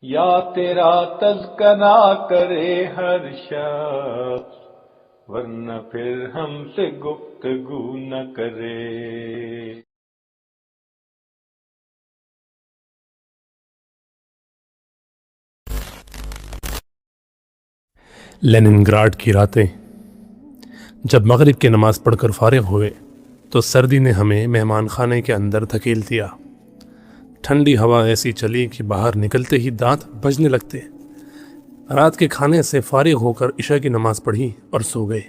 یا تیرا تذکرہ کرے ہر شخص، ورنہ پھر ہم سے گفتگو نہ کرے۔ لیننگراڈ کی راتیں۔ جب مغرب کی نماز پڑھ کر فارغ ہوئے تو سردی نے ہمیں مہمان خانے کے اندر دھکیل دیا۔ ٹھنڈی ہوا ایسی چلی کہ باہر نکلتے ہی دانت بجنے لگتے۔ رات کے کھانے سے فارغ ہو کر عشاء کی نماز پڑھی اور سو گئے۔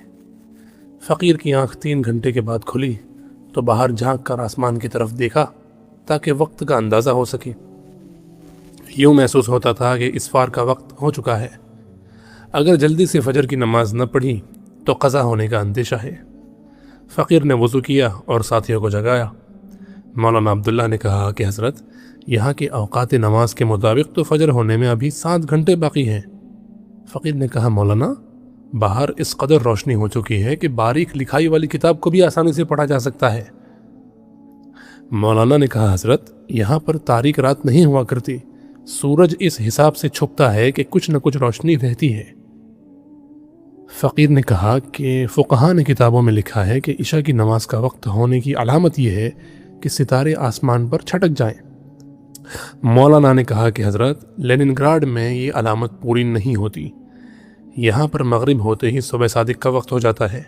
فقیر کی آنکھ 3 گھنٹے کے بعد کھلی تو باہر جھانک کر آسمان کی طرف دیکھا تاکہ وقت کا اندازہ ہو سکے۔ یوں محسوس ہوتا تھا کہ اسفار کا وقت ہو چکا ہے۔ اگر جلدی سے فجر کی نماز نہ پڑھی تو قضا ہونے کا اندیشہ ہے۔ فقیر نے وضو کیا اور ساتھیوں کو جگایا۔ مولانا عبداللہ نے کہا کہ حضرت، یہاں کے اوقات نماز کے مطابق تو فجر ہونے میں ابھی 7 گھنٹے باقی ہیں۔ فقیر نے کہا مولانا، باہر اس قدر روشنی ہو چکی ہے کہ باریک لکھائی والی کتاب کو بھی آسانی سے پڑھا جا سکتا ہے۔ مولانا نے کہا حضرت، یہاں پر تاریک رات نہیں ہوا کرتی، سورج اس حساب سے چھپتا ہے کہ کچھ نہ کچھ روشنی رہتی ہے۔ فقیر نے کہا کہ فقہاء نے کتابوں میں لکھا ہے کہ عشاء کی نماز کا وقت ہونے کی علامت یہ ہے کہ ستارے آسمان پر چھٹک جائیں۔ مولانا نے کہا کہ حضرت، لیننگراڈ میں یہ علامت پوری نہیں ہوتی۔ یہاں پر مغرب ہوتے ہی صبح صادق کا وقت ہو جاتا ہے۔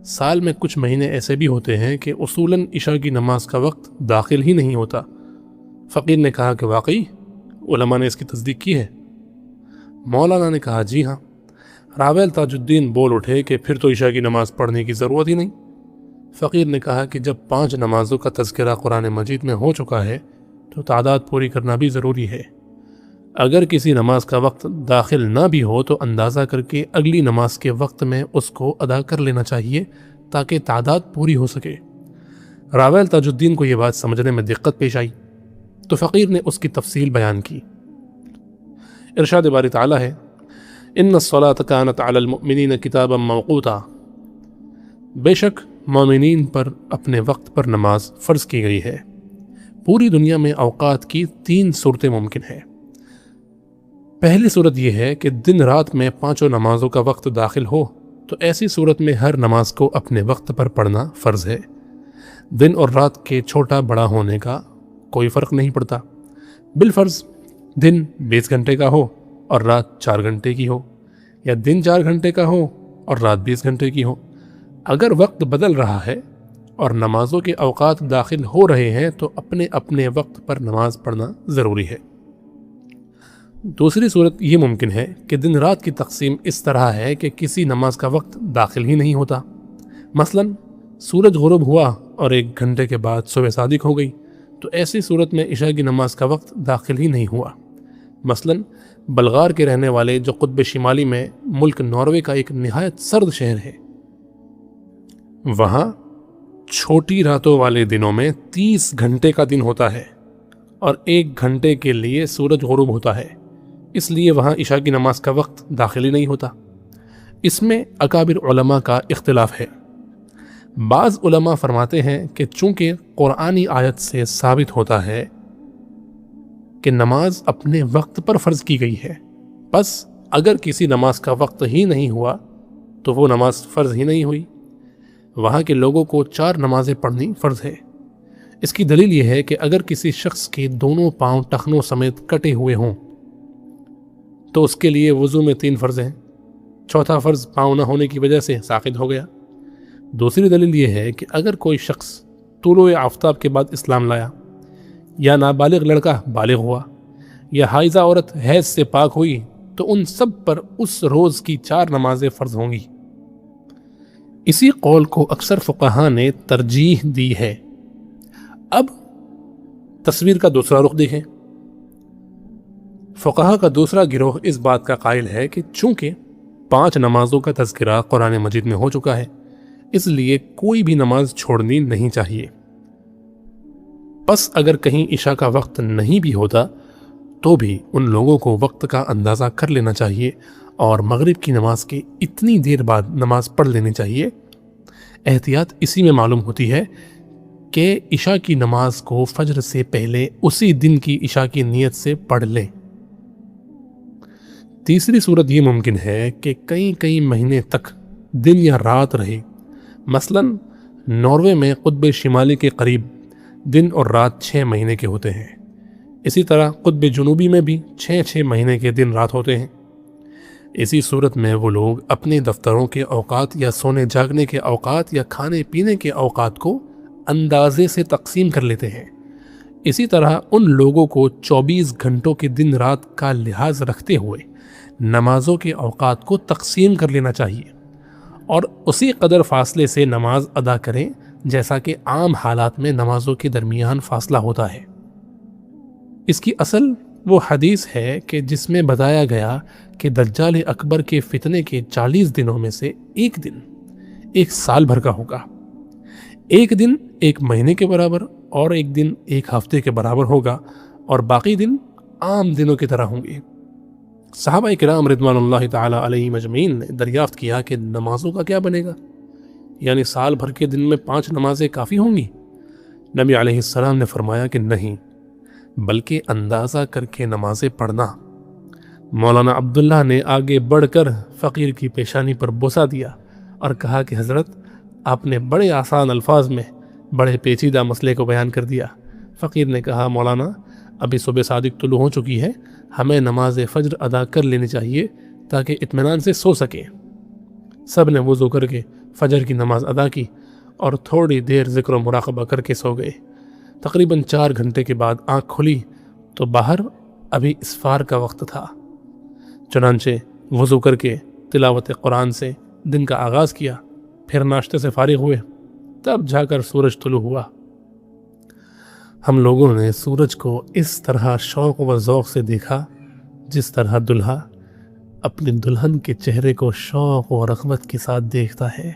سال میں کچھ مہینے ایسے بھی ہوتے ہیں کہ اصولاً عشاء کی نماز کا وقت داخل ہی نہیں ہوتا۔ فقیر نے کہا کہ واقعی علماء نے اس کی تصدیق کی ہے؟ مولانا نے کہا جی ہاں۔ راویل تاج الدین بول اٹھے کہ پھر تو عشاء کی نماز پڑھنے کی ضرورت ہی نہیں۔ فقیر نے کہا کہ جب 5 نمازوں کا تذکرہ قرآن مجید میں ہو چکا ہے تو تعداد پوری کرنا بھی ضروری ہے۔ اگر کسی نماز کا وقت داخل نہ بھی ہو تو اندازہ کر کے اگلی نماز کے وقت میں اس کو ادا کر لینا چاہیے تاکہ تعداد پوری ہو سکے۔ راویل تاج الدین کو یہ بات سمجھنے میں دقت پیش آئی تو فقیر نے اس کی تفصیل بیان کی۔ ارشاد باری تعالیٰ ہے، ان الصلاۃ کانت علی المؤمنین کتابا موقوتا، بے شک مومنین پر اپنے وقت پر نماز فرض کی گئی ہے۔ پوری دنیا میں اوقات کی 3 صورتیں ممکن ہیں۔ پہلی صورت یہ ہے کہ دن رات میں 5 نمازوں کا وقت داخل ہو تو ایسی صورت میں ہر نماز کو اپنے وقت پر پڑھنا فرض ہے۔ دن اور رات کے چھوٹا بڑا ہونے کا کوئی فرق نہیں پڑتا۔ بالفرض دن 20 گھنٹے کا ہو اور رات 4 گھنٹے کی ہو، یا دن 4 گھنٹے کا ہو اور رات 20 گھنٹے کی ہو۔ اگر وقت بدل رہا ہے اور نمازوں کے اوقات داخل ہو رہے ہیں تو اپنے اپنے وقت پر نماز پڑھنا ضروری ہے۔ دوسری صورت یہ ممکن ہے کہ دن رات کی تقسیم اس طرح ہے کہ کسی نماز کا وقت داخل ہی نہیں ہوتا۔ مثلا سورج غروب ہوا اور 1 گھنٹے کے بعد صبح صادق ہو گئی تو ایسی صورت میں عشاء کی نماز کا وقت داخل ہی نہیں ہوا۔ مثلا بلغار کے رہنے والے جو قطب شمالی میں ملک ناروے کا ایک نہایت سرد شہر ہے، وہاں چھوٹی راتوں والے دنوں میں 30 گھنٹے کا دن ہوتا ہے اور 1 گھنٹے کے لیے سورج غروب ہوتا ہے، اس لیے وہاں عشاء کی نماز کا وقت داخل ہی نہیں ہوتا۔ اس میں اکابر علماء کا اختلاف ہے۔ بعض علماء فرماتے ہیں کہ چونکہ قرآنی آیت سے ثابت ہوتا ہے کہ نماز اپنے وقت پر فرض کی گئی ہے، بس اگر کسی نماز کا وقت ہی نہیں ہوا تو وہ نماز فرض ہی نہیں ہوئی۔ وہاں کے لوگوں کو 4 نمازیں پڑھنی فرض ہے۔ اس کی دلیل یہ ہے کہ اگر کسی شخص کے دونوں پاؤں ٹخنوں سمیت کٹے ہوئے ہوں تو اس کے لیے وضو میں 3 فرض ہیں، چوتھا فرض پاؤں نہ ہونے کی وجہ سے ساقط ہو گیا۔ دوسری دلیل یہ ہے کہ اگر کوئی شخص طلوع آفتاب کے بعد اسلام لایا، یا نابالغ لڑکا بالغ ہوا، یا حائضہ عورت حیض سے پاک ہوئی تو ان سب پر اس روز کی 4 نمازیں فرض ہوں گی۔ اسی قول کو اکثر فقہاء نے ترجیح دی ہے۔ اب تصویر کا دوسرا رخ دیکھیں۔ فقہاء کا دوسرا گروہ اس بات کا قائل ہے کہ چونکہ 5 نمازوں کا تذکرہ قرآن مجید میں ہو چکا ہے، اس لیے کوئی بھی نماز چھوڑنی نہیں چاہیے۔ بس اگر کہیں عشاء کا وقت نہیں بھی ہوتا تو بھی ان لوگوں کو وقت کا اندازہ کر لینا چاہیے اور مغرب کی نماز کے اتنی دیر بعد نماز پڑھ لینی چاہیے۔ احتیاط اسی میں معلوم ہوتی ہے کہ عشاء کی نماز کو فجر سے پہلے اسی دن کی عشاء کی نیت سے پڑھ لیں۔ تیسری صورت یہ ممکن ہے کہ کئی مہینے تک دن یا رات رہے. مثلا ناروے میں قطب شمالی کے قریب دن اور رات 6 مہینے کے ہوتے ہیں. اسی طرح قطب جنوبی میں بھی 6 مہینے کے دن رات ہوتے ہیں. اسی صورت میں وہ لوگ اپنے دفتروں کے اوقات یا سونے جاگنے کے اوقات یا کھانے پینے کے اوقات کو اندازے سے تقسیم کر لیتے ہیں. اسی طرح ان لوگوں کو 24 گھنٹوں کے دن رات کا لحاظ رکھتے ہوئے نمازوں کے اوقات کو تقسیم کر لینا چاہیے اور اسی قدر فاصلے سے نماز ادا کریں جیسا کہ عام حالات میں نمازوں کے درمیان فاصلہ ہوتا ہے. اس کی اصل وہ حدیث ہے کہ جس میں بتایا گیا کہ دجال اکبر کے فتنے کے 40 دنوں میں سے ایک دن 1 سال بھر کا ہوگا. ایک دن 1 مہینے کے برابر اور ایک دن 1 ہفتے کے برابر ہوگا اور باقی دن عام دنوں کی طرح ہوں گے. صحابہ کرام رضوان اللہ تعالی علیہم اجمعین نے دریافت کیا کہ نمازوں کا کیا بنے گا؟ یعنی سال بھر کے دن میں 5 نمازیں کافی ہوں گی؟ نبی علیہ السلام نے فرمایا کہ نہیں، بلکہ اندازہ کر کے نمازیں پڑھنا. مولانا عبداللہ نے آگے بڑھ کر فقیر کی پیشانی پر بوسہ دیا اور کہا کہ حضرت، آپ نے بڑے آسان الفاظ میں بڑے پیچیدہ مسئلے کو بیان کر دیا. فقیر نے کہا، مولانا ابھی صبح صادق طلوع ہو چکی ہے، ہمیں نماز فجر ادا کر لینی چاہیے تاکہ اطمینان سے سو سکیں. سب نے وضو کر کے فجر کی نماز ادا کی اور تھوڑی دیر ذکر و مراقبہ کر کے سو گئے. تقریباً 4 گھنٹے کے بعد آنکھ کھلی تو باہر ابھی اسفار کا وقت تھا. چنانچہ وضو کر کے تلاوت قرآن سے دن کا آغاز کیا، پھر ناشتے سے فارغ ہوئے، تب جا کر سورج طلوع ہوا. ہم لوگوں نے سورج کو اس طرح شوق و ذوق سے دیکھا جس طرح دلہا اپنی دلہن کے چہرے کو شوق و رغبت کے ساتھ دیکھتا ہے.